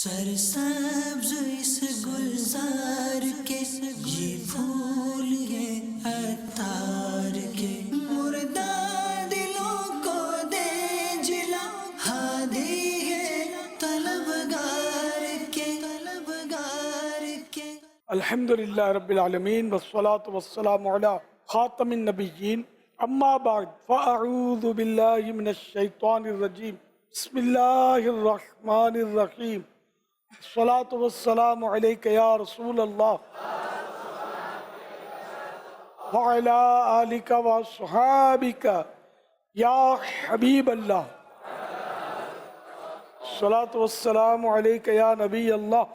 سرسبز اس گلزار کے یہ پھول ہیں عطار کے، مردہ دلوں کو دے جلا، ہادی ہے طلبگار کے، طلبگار کے۔ الحمدللہ رب العالمین والصلاة والسلام علی خاتم النبیین، اما بعد فاعوذ باللہ من الشیطان الرجیم، بسم اللہ الرحمن الرحیم، الصلاة والسلام علیک یا رسول اللہ وعلی آلک واصحابک یا حبیب اللہ، الصلاة والسلام علیک یا نبی اللہ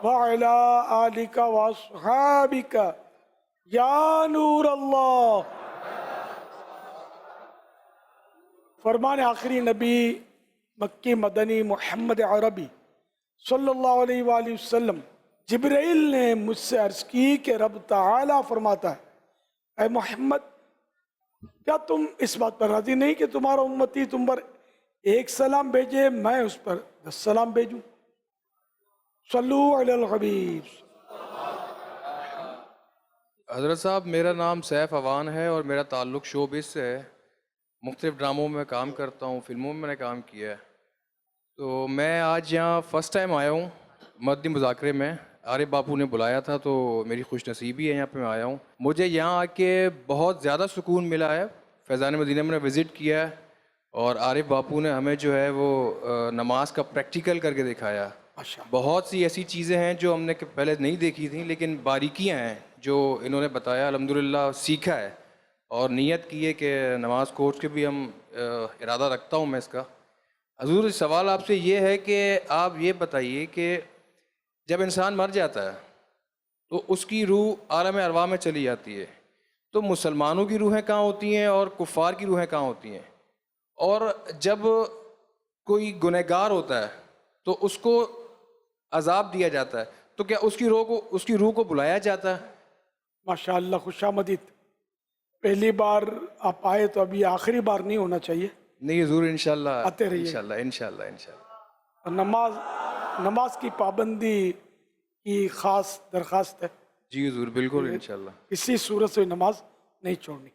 وَعَلَىٰ آلِكَ وَأَصْحَابِكَ یا نور اللہ۔ فرمان آخری نبی مکی مدنی محمد عربی صلی اللہ علیہ وآلہ وسلم، جبرائیل نے مجھ سے عرض کی کہ رب تعالیٰ فرماتا ہے، اے محمد کیا تم اس بات پر راضی نہیں کہ تمہارا امتی تم پر ایک سلام بھیجے، میں اس پر 10 سلام بھیجوں؟ صلو علی الحبیب۔ حضرت صاحب، میرا نام سیف اوان ہے اور میرا تعلق شوبز سے ہے۔ مختلف ڈراموں میں کام کرتا ہوں، فلموں میں نے کام کیا ہے۔ تو میں آج یہاں فرسٹ ٹائم آیا ہوں مدنی مذاکرے میں۔ عارف باپو نے بلایا تھا تو میری خوش نصیبی ہے، یہاں پہ میں آیا ہوں۔ مجھے یہاں آ کے بہت زیادہ سکون ملا ہے۔ فیضان مدینہ میں نے وزٹ کیا ہے اور عارف باپو نے ہمیں جو ہے وہ نماز کا پریکٹیکل کر کے دکھایا۔ بہت سی ایسی چیزیں ہیں جو ہم نے پہلے نہیں دیکھی تھیں، لیکن باریکیاں ہیں جو انہوں نے بتایا، الحمدللہ سیکھا ہے اور نیت کی ہے کہ نماز کورس کے بھی ہم ارادہ رکھتا ہوں میں اس کا۔ حضور، سوال آپ سے یہ ہے کہ آپ یہ بتائیے کہ جب انسان مر جاتا ہے تو اس کی روح عالم ارواح میں چلی جاتی ہے، تو مسلمانوں کی روحیں کہاں ہوتی ہیں اور کفار کی روحیں کہاں ہوتی ہیں؟ اور جب کوئی گنہگار ہوتا ہے تو اس کو عذاب دیا جاتا ہے، تو کیا اس کی روح کو بلایا جاتا ہے؟ ماشاءاللہ، خوش آمدید۔ پہلی بار آپ آئے تو ابھی آخری بار نہیں ہونا چاہیے۔ نہیں حضور، انشاءاللہ آتے رہیے۔ انشاءاللہ۔ اور نماز کی پابندی کی خاص درخواست ہے۔ جی حضور، بالکل انشاءاللہ۔ کسی صورت سے نماز نہیں چھوڑنی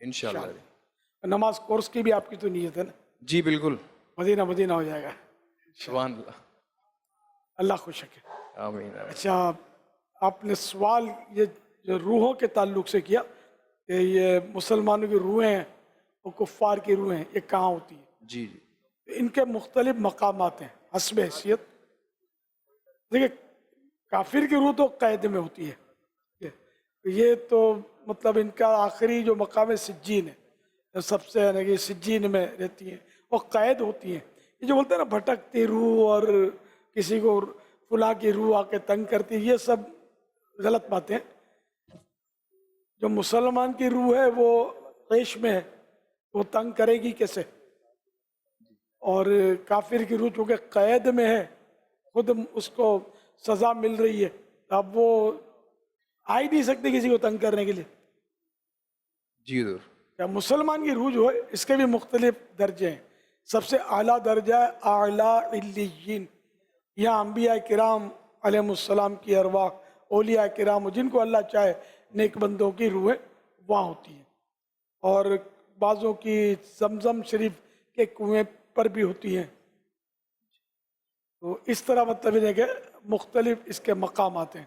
انشاءاللہ۔ نماز کورس کی بھی آپ کی تو نیت ہے نا؟ جی بالکل، مدینہ ہو جائے گا سبحان اللہ۔ اللہ خوش رکھے۔ آمین۔ اچھا، آپ نے سوال یہ جو روحوں کے تعلق سے کیا کہ یہ مسلمانوں کی روحیں ہیں اور کفار کی روحیں ہیں، یہ کہاں ہوتی ہیں؟ جی۔ ان کے مختلف مقامات ہیں حسب حیثیت۔ دیکھیں، کافر کی روح تو قید میں ہوتی ہے، یہ تو مطلب ان کا آخری جو مقام سجین ہے، سب سے یعنی کہ سجین میں رہتی ہیں اور قید ہوتی ہیں۔ یہ جو بولتے ہیں نا بھٹکتی روح اور کسی کو فلاں کی روح آ کے تنگ کرتی، یہ سب غلط باتیں۔ جو مسلمان کی روح ہے وہ عیش میں ہے، وہ تنگ کرے گی کیسے؟ اور کافر کی روح چونکہ قید میں ہے، خود اس کو سزا مل رہی ہے، اب وہ آ ہی نہیں سکتے کسی کو تنگ کرنے کے لیے۔ جی حضور۔ کیا مسلمان کی روح جو ہے اس کے بھی مختلف درجے ہیں۔ سب سے اعلیٰ درجہ ہے اعلیٰ علیین، یہاں انبیاء کرام علیہ السلام کی ارواح، اولیاء کرام جن کو اللہ چاہے نیک بندوں کی روحیں وہاں ہوتی ہیں، اور بعضوں کی زمزم شریف کے کنویں پر بھی ہوتی ہیں۔ تو اس طرح مطلب یہ ہے کہ مختلف اس کے مقامات ہیں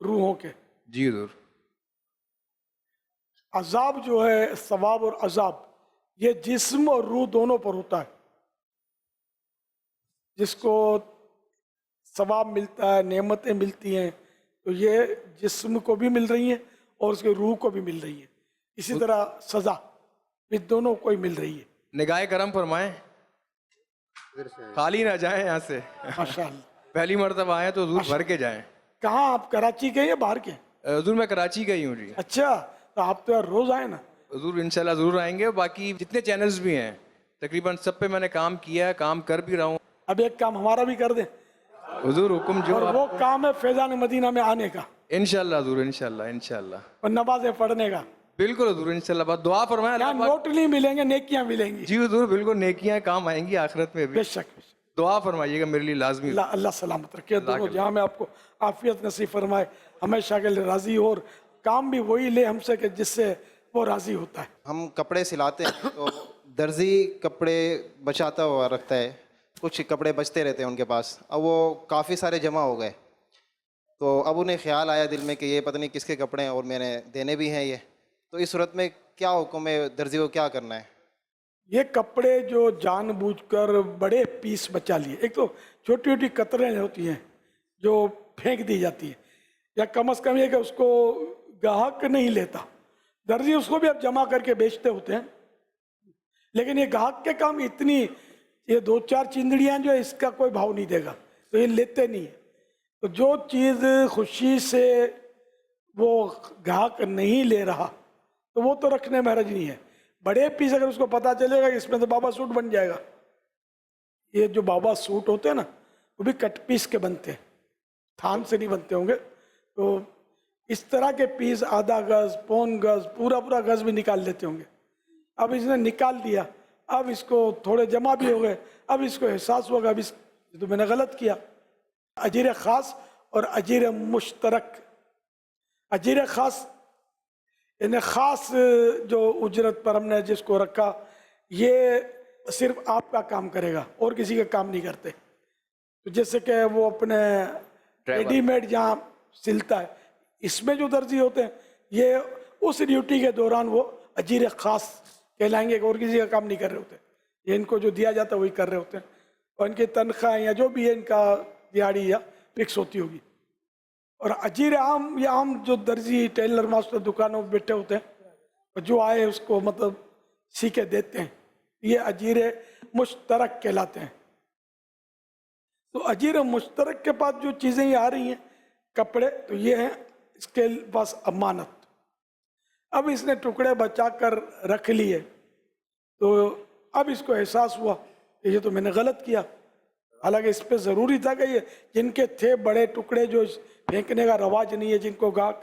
روحوں کے۔ جی حضور۔ عذاب جو ہے، ثواب اور عذاب، یہ جسم اور روح دونوں پر ہوتا ہے۔ جس کو ثواب ملتا ہے، نعمتیں ملتی ہیں، تو یہ جسم کو بھی مل رہی ہیں اور اس کے روح کو بھی مل رہی ہے۔ اسی طرح سزا بھی دونوں کو ہی مل رہی ہے۔ نگاہ کرم فرمائیں، خالی نہ جائیں یہاں سے۔ ماشاءاللہ۔ پہلی مرتبہ آئے تو حضور بھر کے جائیں۔ کہاں آپ، کراچی کے یا باہر کے؟ حضور میں کراچی کا ہی ہوں۔ جی اچھا، تو آپ تو یار روز آئے نا۔ حضور انشاءاللہ ضرور آئیں گے۔ باقی جتنے چینلز بھی ہیں تقریباً سب پہ میں نے کام کیا ہے، کام کر بھی رہا ہوں۔ اب ایک کام ہمارا بھی کر دیں، حضور حکم جو اور وہ کام ہے فیضان مدینہ میں آنے کا انشاءاللہ حضور، انشاءاللہ اور نمازیں پڑھنے کا۔ بالکل حضور انشاءاللہ بات دعا فرمائیں یہاں اللہ پاک. نوٹ نہیں ملیں گے، نیکیاں ملیں گی. جی حضور بالکل نیکیاں کام آئیں گی آخرت میں بھی. بے شک. دعا فرمائیے گا میرے لیے لازمی. اللہ اللہ سلامت رکھے دونوں جہاں میں آپ کو عافیت نصیب فرمائے، ہمیشہ کے لیے راضی ہو، اور کام بھی وہی لے ہم سے کہ جس سے وہ راضی ہوتا ہے. ہم کپڑے سلاتے ہیں تو درزی کپڑے بچاتا ہوا رکھتا ہے، کچھ کپڑے بچتے رہتے ہیں ان کے پاس. اب وہ کافی سارے جمع ہو گئے تو اب انہیں خیال آیا دل میں کہ یہ پتہ نہیں کس کے کپڑے ہیں اور میں نے دینے بھی ہیں یہ. تو اس صورت میں کیا حکم ہے، درزی کو کیا کرنا ہے؟ یہ کپڑے جو جان بوجھ کر بڑے پیس بچا لیے، ایک تو چھوٹی چھوٹی قطریں ہوتی ہیں جو پھینک دی جاتی ہیں، یا کم از کم یہ کہ اس کو گاہک نہیں لیتا. درزی اس کو بھی اب جمع کر کے بیچتے ہوتے ہیں، لیکن یہ گاہک کے کام اتنی، یہ 2-4 چندڑیاں جو ہے اس کا کوئی بھاؤ نہیں دے گا، تو یہ لیتے نہیں ہیں. تو جو چیز خوشی سے وہ گاہک نہیں لے رہا تو وہ تو رکھنے میں حرج نہیں ہے. بڑے پیس اگر اس کو پتا چلے گا کہ اس میں تو بابا سوٹ بن جائے گا. یہ جو بابا سوٹ ہوتے ہیں نا وہ بھی کٹ پیس کے بنتے ہیں، تھان سے نہیں بنتے ہوں گے. تو اس طرح کے پیس آدھا گز، پون گز، پورا گز بھی نکال لیتے ہوں گے. اب اس نے نکال دیا، اب اس کو تھوڑے جمع بھی ہو گئے، اب اس کو احساس ہوگا اب اس تو میں نے غلط کیا. اجیر خاص اور اجیر مشترک. اجیر خاص یعنی خاص جو اجرت پر ہم نے جس کو رکھا، یہ صرف آپ کا کام کرے گا اور کسی کا کام نہیں کرتے. تو جیسے کہ وہ اپنے ریڈی میڈ جہاں سلتا ہے، اس میں جو درزی ہوتے ہیں یہ اس ڈیوٹی کے دوران وہ اجیر خاص کہلائیں گے، اور کسی کا کام نہیں کر رہے ہوتے. یہ ان کو جو دیا جاتا ہے وہی کر رہے ہوتے ہیں، اور ان کی تنخواہ یا جو بھی ہے ان کا دیہاڑی یا فکس ہوتی ہوگی. اور اجیر عام یا عام جو درزی، ٹیلر ماسٹر دکانوں پہ بیٹھے ہوتے ہیں، جو آئے اس کو مطلب سی کے دیتے ہیں، یہ اجیر مشترک کہلاتے ہیں. تو اجیر مشترک کے پاس جو چیزیں یہ آ رہی ہیں کپڑے، تو یہ ہیں اس کے پاس امانت. اب اس نے ٹکڑے بچا کر رکھ لیے تو اب اس کو احساس ہوا کہ یہ تو میں نے غلط کیا. حالانکہ اس پہ ضروری تھا کہ یہ جن کے تھے بڑے ٹکڑے جو پھینکنے کا رواج نہیں ہے، جن کو گاہک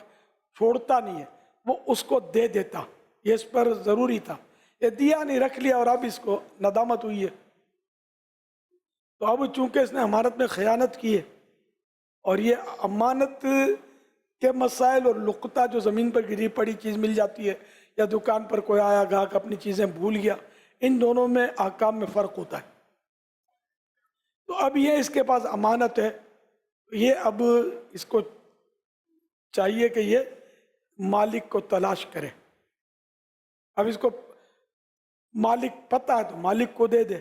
چھوڑتا نہیں ہے، وہ اس کو دے دیتا. یہ اس پر ضروری تھا، یہ دیا نہیں، رکھ لیا، اور اب اس کو ندامت ہوئی ہے. تو اب چونکہ اس نے امانت میں خیانت کی ہے، اور یہ امانت کے مسائل اور لقطہ جو زمین پر گری پڑی چیز مل جاتی ہے، یا دکان پر کوئی آیا گاہک اپنی چیزیں بھول گیا، ان دونوں میں احکام میں فرق ہوتا ہے. تو اب یہ اس کے پاس امانت ہے، یہ اب اس کو چاہیے کہ یہ مالک کو تلاش کرے. اب اس کو مالک پتہ ہے تو مالک کو دے دے،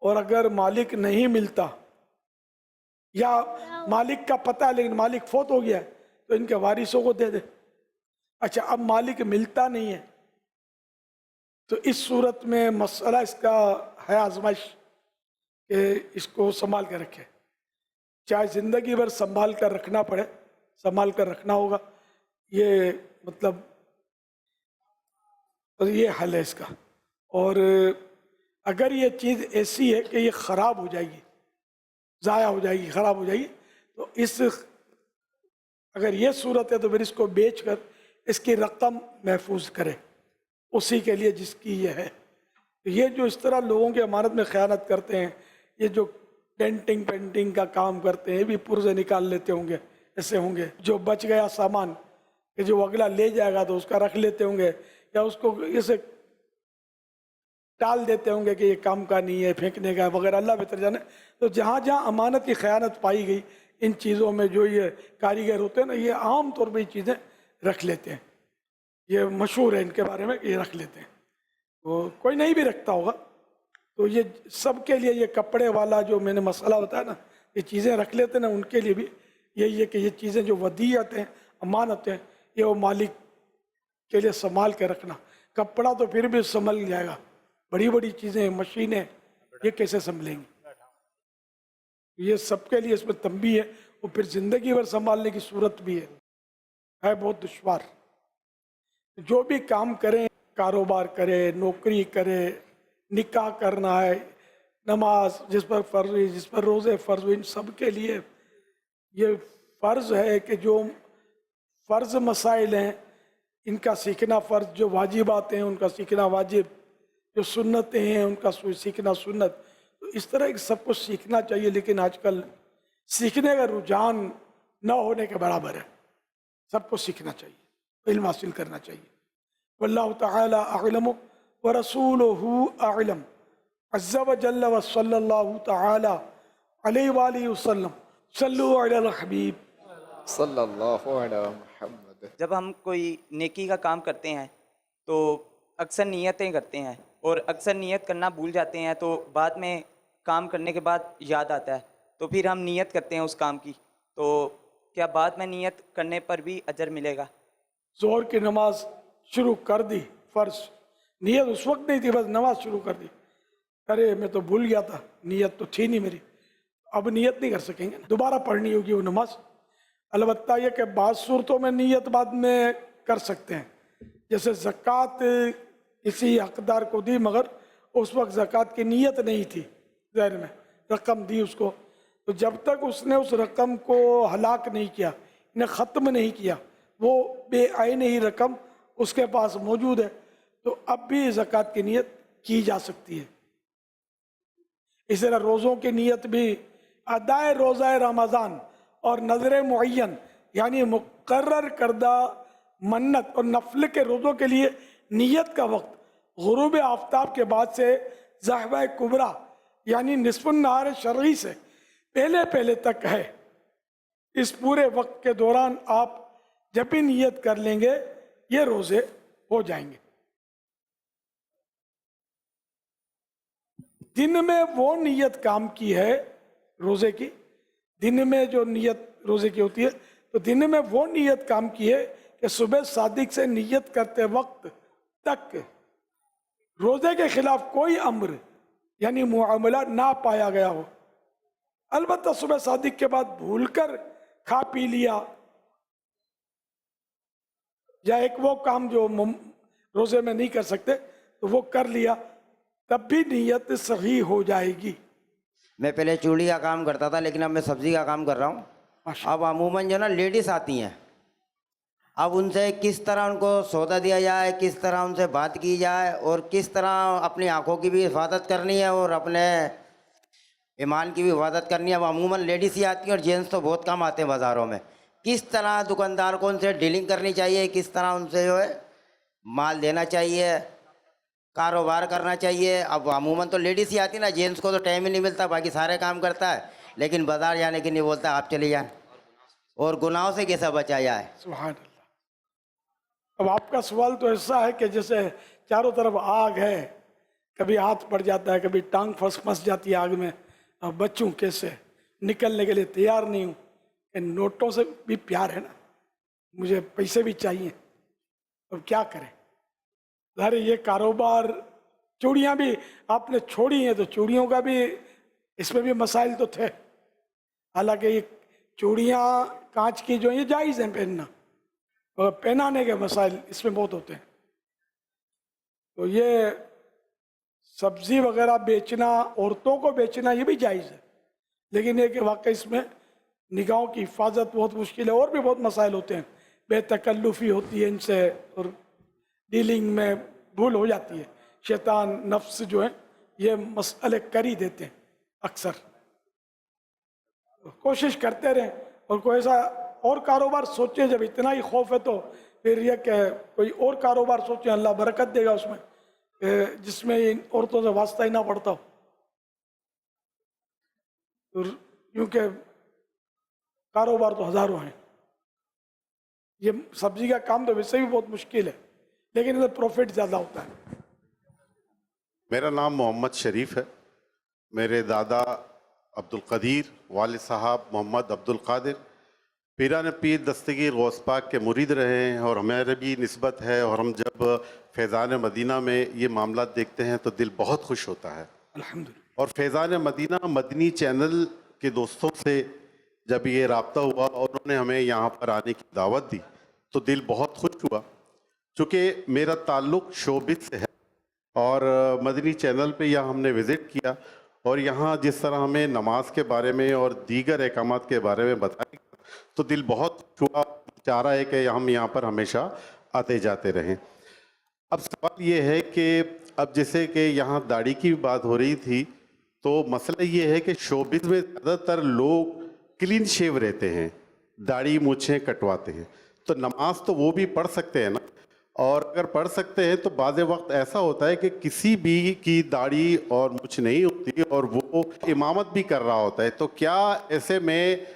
اور اگر مالک نہیں ملتا یا مالک کا پتہ ہے لیکن مالک فوت ہو گیا ہے تو ان کے وارثوں کو دے دے. اچھا اب مالک ملتا نہیں ہے تو اس صورت میں مسئلہ اس کا ہے آزمائش کہ اس کو سنبھال کے رکھے، چاہے زندگی بھر سنبھال کر رکھنا پڑے، سنبھال کر رکھنا ہوگا. یہ مطلب یہ حل ہے اس کا. اور اگر یہ چیز ایسی ہے کہ یہ خراب ہو جائے گی، ضائع ہو جائے گی، خراب ہو جائے گی، تو اگر یہ صورت ہے تو پھر اس کو بیچ کر اس کی رقم محفوظ کرے اسی کے لیے جس کی یہ ہے. یہ جو اس طرح لوگوں کی امانت میں خیانت کرتے ہیں، یہ جو ڈینٹنگ پینٹنگ کا کام کرتے ہیں، یہ بھی پرزے نکال لیتے ہوں گے، ایسے ہوں گے جو بچ گیا سامان کہ جو اگلا لے جائے گا تو اس کا رکھ لیتے ہوں گے، یا اس کو اسے ٹال دیتے ہوں گے کہ یہ کام کا نہیں ہے، پھینکنے کا ہے وغیرہ، اللہ بہتر جانے. تو جہاں جہاں امانت کی خیانت پائی گئی، ان چیزوں میں جو یہ کاریگر ہوتے ہیں نا، یہ عام طور پہ یہ چیزیں رکھ لیتے ہیں. یہ مشہور ہے ان کے بارے میں کہ یہ رکھ لیتے ہیں. تو کوئی نہیں بھی رکھتا ہوگا، تو یہ سب کے لیے یہ کپڑے والا جو میں نے مسئلہ بتایا نا، یہ چیزیں رکھ لیتے ہیں نا، ان کے لیے بھی یہی ہے کہ یہ چیزیں جو ودیعت ہیں، امانت ہیں، یہ وہ مالک کے لیے سنبھال کے رکھنا. کپڑا تو پھر بھی سنبھل جائے گا، بڑی بڑی چیزیں، مشینیں، یہ کیسے سنبھلیں گی؟ یہ سب کے لیے اس میں تنبیہ ہے. اور پھر زندگی بھر سنبھالنے کی صورت بھی ہے بہت دشوار. جو بھی کام کریں، کاروبار کرے، نوکری کرے، نکاح کرنا ہے، نماز جس پر فرض ہوئی، جس پر روزے فرض ہوئی، ان سب کے لیے یہ فرض ہے کہ جو فرض مسائل ہیں इनका सीखना फ़र्ज, जो वाजिबात हैं उनका सीखना वाजिब, जो सुन्नतें हैं उनका सीखना सुन्नत। तो इस तरह सब कुछ सीखना चाहिए, लेकिन आजकल सीखने का रुझान न होने के बराबर है। सबको सीखना चाहिए, इल्म हासिल करना चाहिए। वल्लाहु तआला अअलम व रसूलुहु अअलम। अज़्ज़ा व जल्ल व सल्लल्लाहु तआला अलैहि व आलिहि वसल्लम। सल्लु अलल हबीब सल्लल्लाहु अलैहि मुहम्मद। जब हम कोई नेकी का काम करते हैं तो अक्सर नियतें करते हैं और अक्सर नियत करना भूल जाते हैं, तो बाद में काम करने के बाद याद आता है, तो फिर हम नियत करते हैं उस काम की। तो क्या बाद में नियत करने पर भी अजर मिलेगा? ज़ोहर की नमाज शुरू कर दी, फ़र्ज नियत उस वक्त नहीं थी, बस नमाज शुरू कर दी। अरे मैं तो भूल गया था, नियत तो थी नहीं मेरी, अब नियत नहीं कर सकेंगे, दोबारा पढ़नी होगी वो नमाज। अलबत्ता ये कि बाद सूरतों में नियत बाद में कर सकते हैं, जैसे ज़कात किसी हकदार को दी मगर उस वक्त ज़कात की नियत नहीं थी ज़हन में, रकम दी उसको, तो जब तक उसने उस रकम को हलाक नहीं किया, इन्हें ख़त्म नहीं किया, वो बेआइन ही रकम उसके पास मौजूद है, तो अब भी ज़कात की नियत की जा सकती है। इस तरह रोज़ों की नियत भी अदाए रोज़ा रमज़ान और नज़र मुअय्यन यानी मुकर्रर करदा मन्नत और नफल के रोज़ों के लिए नियत का वक्त गुरूब आफ्ताब के बाद से ज़हवा कुबरा यानी निस्फ़ुन नहार शरई से पहले पहले तक है। इस पूरे वक्त के दौरान आप जब भी नियत कर लेंगे ये रोज़े हो जाएंगे। दिन में वो नियत काम की है रोज़े की, दिन में जो नियत रोज़े की होती है, तो दिन में वो नियत काम की है कि सुबह सादिक से नियत करते वक्त तक रोज़े के खिलाफ कोई अम्र यानी मुआमला ना पाया गया हो। अलबत्ता सुबह सादिक के बाद भूलकर खा पी लिया या एक वो काम जो रोज़े में नहीं कर सकते तो वो कर लिया, तब भी नियत सही हो जाएगी। मैं पहले चूड़ी का काम करता था, लेकिन अब मैं सब्ज़ी का काम कर रहा हूँ। अब अमूमन जो ना लेडीज़ आती हैं, अब उनसे किस तरह उनको सौदा दिया जाए, किस तरह उनसे बात की जाए और किस तरह अपनी आँखों की भी हिफाजत करनी है और अपने ईमान की भी हिफाजत करनी है। अब अमूमन लेडीज़ ही आती हैं और जेंट्स तो बहुत कम आते हैं बाज़ारों में। किस तरह दुकानदार को उनसे डीलिंग करनी चाहिए, किस तरह उनसे जो है माल देना चाहिए, कारोबार करना चाहिए। अब अमूमन तो लेडीज़ ही आती है ना, जेंट्स को तो टाइम ही नहीं मिलता, बाकी सारे काम करता है, लेकिन बाज़ार जाने की नहीं बोलता आप चले जाएं। और गुनाहों से कैसे बचा जाए? सुभान अल्लाह। अब आपका सवाल तो ऐसा है कि जैसे चारों तरफ आग है, कभी हाथ पड़ जाता है, कभी टांग फंस जाती है आग में, अब बचूं कैसे, निकलने के लिए तैयार नहीं हूँ। नोटों से भी प्यार है ना, मुझे पैसे भी चाहिए, अब क्या करें। अरे ये कारोबार, चूड़ियाँ भी आपने छोड़ी हैं तो चूड़ियों का भी इसमें भी मसाइल तो थे। हालांकि ये चूड़ियाँ कांच की जो ये जायज़ हैं पहनना, और पहनाने के मसाइल इसमें बहुत होते हैं। तो ये सब्ज़ी वगैरह बेचना, औरतों को बेचना ये भी जायज़ है, लेकिन ये कि वाकई इसमें निगाहों की हिफाजत बहुत मुश्किल है। और भी बहुत मसाइल होते हैं, बेतकल्लुफ़ी होती है इनसे और डीलिंग में भूल हो जाती है। शैतान नफ्स जो है ये मसले कर ही देते हैं अक्सर। कोशिश करते रहें और कोई ऐसा और कारोबार सोचें, जब इतना ही खौफ है तो फिर यह कि कोई और कारोबार सोचें, अल्लाह बरकत देगा उसमें, जिसमें इन औरतों से वास्ता ही ना पड़ता हो। क्योंकि कारोबार तो हज़ारों हैं, ये सब्जी का काम तो वैसे भी बहुत मुश्किल है, लेकिन इसमें प्रॉफिट ज़्यादा होता है। मेरा नाम मोहम्मद शरीफ है। मेरे दादा अब्दुल कदीर, वालिद साहब मोहम्मद अब्दुल कादिर पीरान पीर दस्तगीर गौस पाक के मुरीद रहे हैं और हमारे भी निस्बत है। और हम जब फैज़ान मदीना में ये मामला देखते हैं तो दिल बहुत खुश होता है अल्हम्दुलिल्लाह। और फैज़ान मदीना मदनी चैनल के दोस्तों से जब ये राब्ता हुआ और उन्होंने हमें यहाँ पर आने की दावत दी तो दिल बहुत खुश हुआ। चूँकि मेरा ताल्लुक़ शोबिस से है और मदनी चैनल पे यहाँ हमने विज़िट किया और यहाँ जिस तरह हमें नमाज के बारे में और दीगर अहकामात के बारे में बताया तो दिल बहुत हुआ, चाह रहा है कि हम यहाँ पर हमेशा आते जाते रहें। अब सवाल ये है कि अब जैसे कि यहाँ दाढ़ी की बात हो रही थी, तो मसला ये है कि शोबिज़ में ज़्यादातर लोग क्लीन शेव रहते हैं, दाढ़ी मूछें कटवाते हैं, तो नमाज तो वो भी पढ़ सकते हैं ना, और अगर पढ़ सकते हैं तो बाज़ वक्त ऐसा होता है कि किसी भी की दाढ़ी और मूछ नहीं होती और वो इमामत भी कर रहा होता है, तो क्या ऐसे में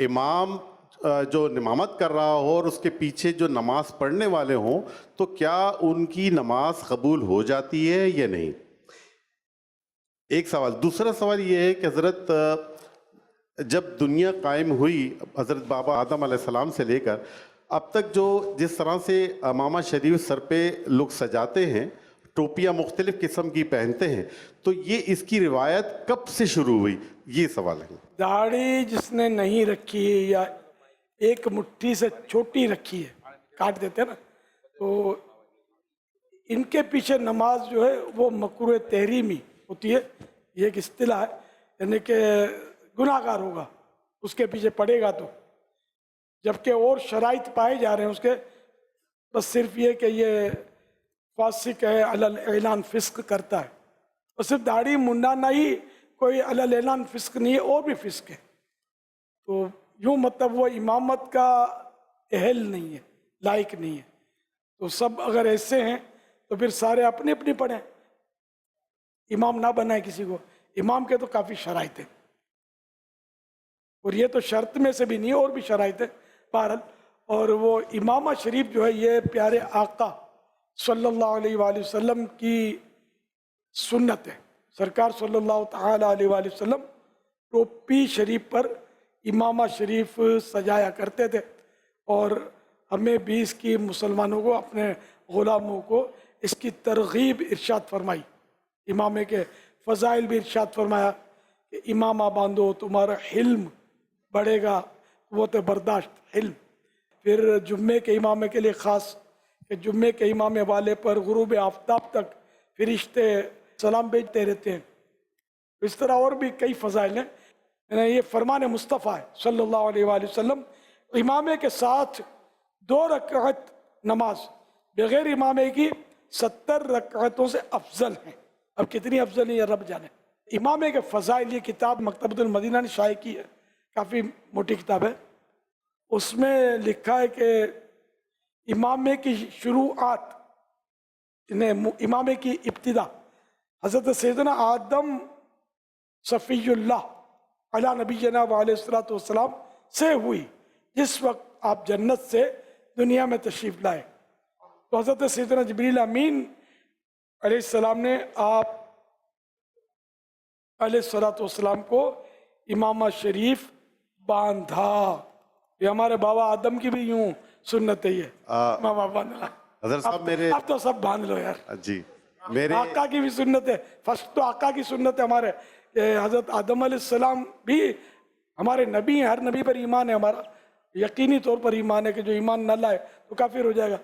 इमाम जो इमामत कर रहा हो और उसके पीछे जो नमाज पढ़ने वाले हों, तो क्या उनकी नमाज कबूल हो जाती है या नहीं? एक सवाल। दूसरा सवाल ये है कि हज़रत जब दुनिया कायम हुई हज़रत बाबा आदम अलैहिस्सलाम से लेकर अब तक, जो जिस तरह से इमामा शरीफ सर पे लोग सजाते हैं, टोपियाँ मुख्तलिफ़ किस्म की पहनते हैं, तो ये इसकी रिवायत कब से शुरू हुई, ये सवाल है। दाढ़ी जिसने नहीं रखी या एक मुट्ठी से छोटी रखी है, काट देते हैं ना, तो इनके पीछे नमाज जो है वो मकरूह तहरीमी होती है। ये एक इस्तिलाह है, यानी कि गुनाहगार होगा उसके पीछे पड़ेगा तो, जबकि और शराइत पाए जा रहे हैं उसके, बस सिर्फ ये कि ये फासिक है, अलल ऐलान फिस्क करता है। और सिर्फ दाढ़ी मुंडाना ही कोई अलल ऐलान फिस्क नहीं है, और भी फिस्क है। तो यूँ मतलब वो इमामत का अहल नहीं है, लायक नहीं है। तो सब अगर ऐसे हैं तो फिर सारे अपनी अपनी पढ़ें, इमाम ना बनाए किसी को। इमाम के तो काफ़ी शराइत है, और ये तो शर्त में से भी नहीं है, और भी शराइत है बहरहाल। और वो इमामा शरीफ जो है ये प्यारे आका सल्लल्लाहु अलैहि वसल्लम की सुन्नत है। सरकार सल्लल्लाहु तआला अलैहि वसल्लम टोपी शरीफ पर इमामा शरीफ सजाया करते थे, और हमें भी इसकी मुसलमानों को, अपने ग़ुलामों को इसकी तरगीब इरशाद फरमाई। इमामे के फ़ज़ाइल भी इरशाद फरमाया कि इमामा बांधो तुम्हारा हिल्म बढ़ेगा, वो तो बर्दाश्त हिल्म। फिर जुम्मे के इमामे के लिए ख़ास कि जुम्मे के इमामे वाले पर गुरूब आफ्ताब तक फरिश्ते सलाम भेजते रहते हैं। इस तरह और भी कई फ़ज़ाइल हैं। ये फरमान मुस्तफ़ा है सल्लल्लाहु अलैहि वसल्लम, इमामे के साथ 2 रकात नमाज बग़ैर इमामे की 70 रकातों से अफजल हैं। अब कितनी अफजल है ये रब जाने। इमामे के फ़ज़ाइल, ये किताब मकतबतुल मदीना ने शाये की है, काफ़ी मोटी किताब है। उसमें लिखा है कि इमामे की शुरुआत, इमामे की इब्तिदा हज़रत सैयदना आदम सफ़ीयुल्लाह अला नबीना व अलैहिस्सलातु वस्सलाम से हुई, जिस वक्त आप जन्नत से दुनिया में तशरीफ़ लाए। तो हज़रत सैयदना जिब्रील अमीन अलैहिस्सलाम ने आप अलैहिस्सलातु वस्सलाम को इमामा शरीफ बांधा। ये हमारे बाबा आदम की भी यूं सुन्नत है, ये इमामा बांधना। हज़रत साहब मेरे, अब तो सब बांध लो यार जी, मेरे आका की भी सुन्नत है। फर्स्ट तो आका की सुन्नत है हमारे, हज़रत आदम अलैहिस्सलाम भी हमारे नबी हैं, हर नबी पर ईमान है हमारा, यकीनी तौर पर ईमान है कि जो ईमान न लाए तो काफिर हो जाएगा।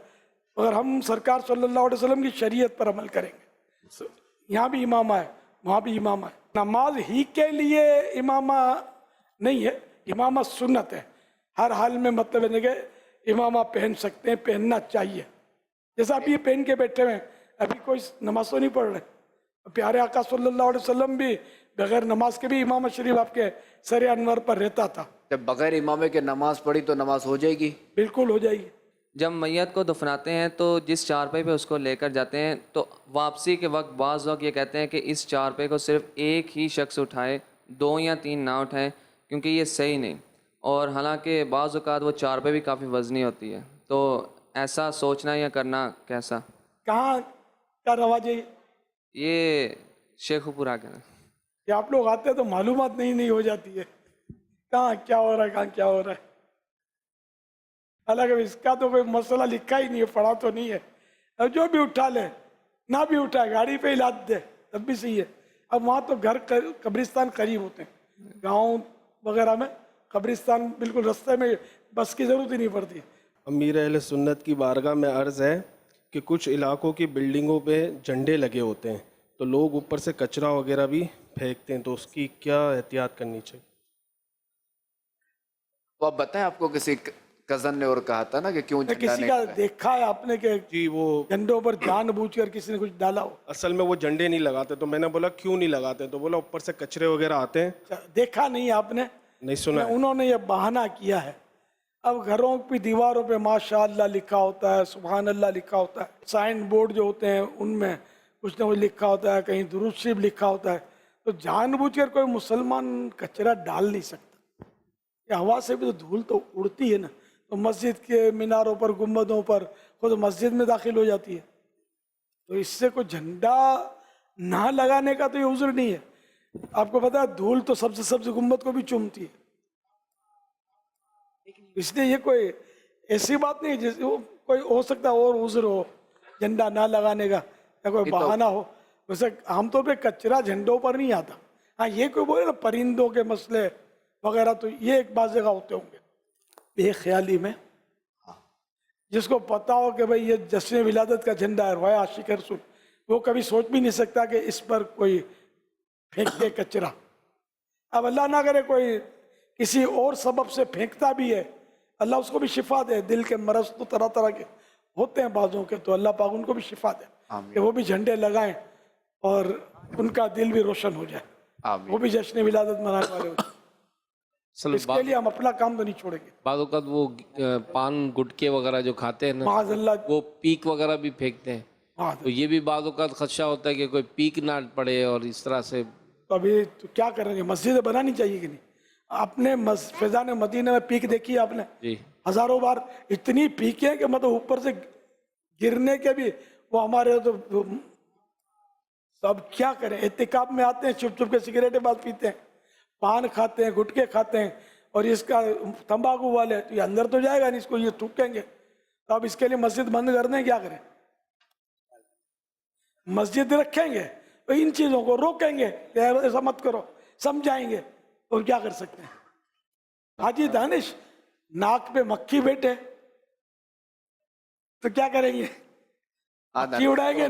अगर हम सरकार सल्लल्लाहु अलैहि वसल्लम की शरीयत पर अमल करेंगे, यहाँ भी इमामा है, वहाँ भी इमामा है। नमाज ही के लिए इमामा नहीं है, इमामा सुन्नत है। हर हाल में मतलब है कि इमामा पहन सकते हैं, पहनना चाहिए। जैसा आप ये पहन के बैठे हुए हैं, अभी कोई नमाज तो नहीं पढ़ रहे। प्यारे आका सल्लल्लाहु अलैहि वसल्लम भी बगैर नमाज के भी इमाम शरीफ आपके सर अनवर पर रहता था। जब बगैर इमामे के नमाज पढ़ी तो नमाज हो जाएगी? बिल्कुल हो जाएगी। जब मैयत को दफनाते हैं तो जिस चारपाई पे उसको लेकर जाते हैं, तो वापसी के वक्त बाज़ लोग ये कहते हैं कि इस चारपाई को सिर्फ एक ही शख्स उठाए, 2 या 3 ना उठाएं, क्योंकि ये सही नहीं। और हालांकि बाज़ औक़ात वो चारपाई भी काफ़ी वज़नी होती है, तो ऐसा सोचना या करना कैसा? कहाँ का रवाज है ये शेखुपुरा के ना, कि आप लोग आते हैं तो मालूमात नहीं हो जाती है कहाँ क्या हो रहा है, कहाँ क्या हो रहा है। हालांकि इसका तो कोई मसला लिखा ही नहीं है, पढ़ा तो नहीं है। अब जो भी उठा ले, ना भी उठाए, गाड़ी पे ही लाद दे तब भी सही है। अब वहाँ तो घर कब्रिस्तान करीब होते हैं, गाँव वगैरह में कब्रिस्तान बिल्कुल रास्ते में, बस की ज़रूरत ही नहीं पड़ती। अमीर अहले सुन्नत की बारगाह में अर्ज़ है कि कुछ इलाकों की बिल्डिंगों पे झंडे लगे होते हैं, तो लोग ऊपर से कचरा वगैरह भी फेंकते हैं, तो उसकी क्या एहतियात करनी चाहिए? तो आप बताएं, आपको किसी कज़न ने और कहा था ना कि क्यों झंडा किसी नहीं का लगाया? देखा है आपने कि जी वो झंडों पर जानबूझकर किसी ने कुछ डाला हो? असल में वो झंडे नहीं लगाते, तो मैंने बोला क्यों नहीं लगाते, तो बोला ऊपर से कचरे वगैरह आते हैं। अच्छा, देखा नहीं आपने? नहीं सुना है। उन्होंने ये बहाना किया है। अब घरों की दीवारों पे माशाअल्लाह लिखा होता है, सुभान अल्लाह लिखा होता है, साइन बोर्ड जो होते हैं उनमें कुछ ना कुछ लिखा होता है, कहीं दुरूद शरीफ लिखा होता है। तो जानबूझकर कोई मुसलमान कचरा डाल नहीं सकता। ये हवा से भी तो धूल तो उड़ती है ना, तो मस्जिद के मीनारों पर, गुंबदों पर, खुद मस्जिद में दाखिल हो जाती है। तो इससे कोई झंडा ना लगाने का तो ये उज़्र नहीं है। आपको पता है धूल तो सबसे सबसे गुंबद को भी चूमती है, इसलिए ये कोई ऐसी बात नहीं जैसे वो कोई हो सकता है और उज़्र हो झंडा ना लगाने का या कोई बहाना हो। वैसे आमतौर पे कचरा झंडों पर नहीं आता। हाँ, ये कोई बोले ना परिंदों के मसले वगैरह, तो ये एक बात जगह होते होंगे बेख्याली में। जिसको पता हो कि भाई ये जश्न विलादत का झंडा है, रोया आशिक रसूल, वो कभी सोच भी नहीं सकता कि इस पर कोई फेंक दे कचरा। अब अल्लाह ना करे कोई किसी और सबब से फेंकता भी है, अल्लाह उसको भी शिफा दे। दिल के मरज तो तरह तरह के होते हैं बाजों के, तो अल्लाह पाक उनको भी शिफा दे कि वो भी झंडे लगाएं और उनका दिल भी रोशन हो जाए, वो भी जश्न विलादत मनाने वाले हो जाए। इसके लिए हम अपना काम तो नहीं छोड़ेंगे। बाद औक़ात वो पान गुटके वगैरह जो खाते हैं ना, माज़अल्लाह, वो पीक वगैरह भी फेंकते हैं, तो ये भी बाद औक़ात खदशा होता है कि कोई पीक ना पड़े और इस तरह से। तो अभी तो क्या करेंगे, मस्जिद बनानी चाहिए कि नहीं? आपने फैज़ान मदीना में पीक देखी है आपने? जी हजारों बार। इतनी पीक है कि मतलब ऊपर से गिरने के भी वो हमारे तो सब क्या करें, इत्तिकाब में आते हैं, चुप चुप के सिगरेटें बात पीते हैं, पान खाते हैं, गुटके खाते हैं, और इसका तंबाकू वाले, तो ये अंदर तो जाएगा नहीं, इसको ये थूकेंगे। तो अब इसके लिए मस्जिद बंद कर दें, क्या करें? मस्जिद रखेंगे तो इन चीज़ों को रोकेंगे कि ऐसा मत करो, समझाएंगे, और क्या कर सकते हैं? हाजी दानिश, नाक पे मक्खी बैठे तो क्या करेंगे? मक्खी उड़ाएंगे,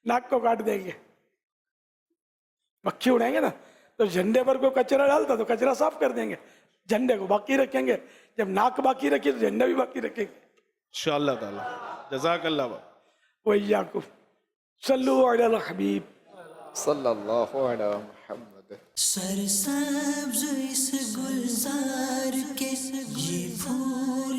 नाक को काट देंगे। मक्खी उड़ाएंगे ना, तो झंडे पर कोई कचरा डालता तो कचरा साफ कर देंगे, झंडे को बाकी रखेंगे। जब नाक बाकी रखी तो झंडा भी बाकी रखेंगे इंशाअल्लाह ताला। जज़ाकल्लाह। वय्याकुम। सल्लु अला हबीब सल्लल्लाहु अलैहि मुहम्मद। सरसब्ज इस गुलजार के ये फूल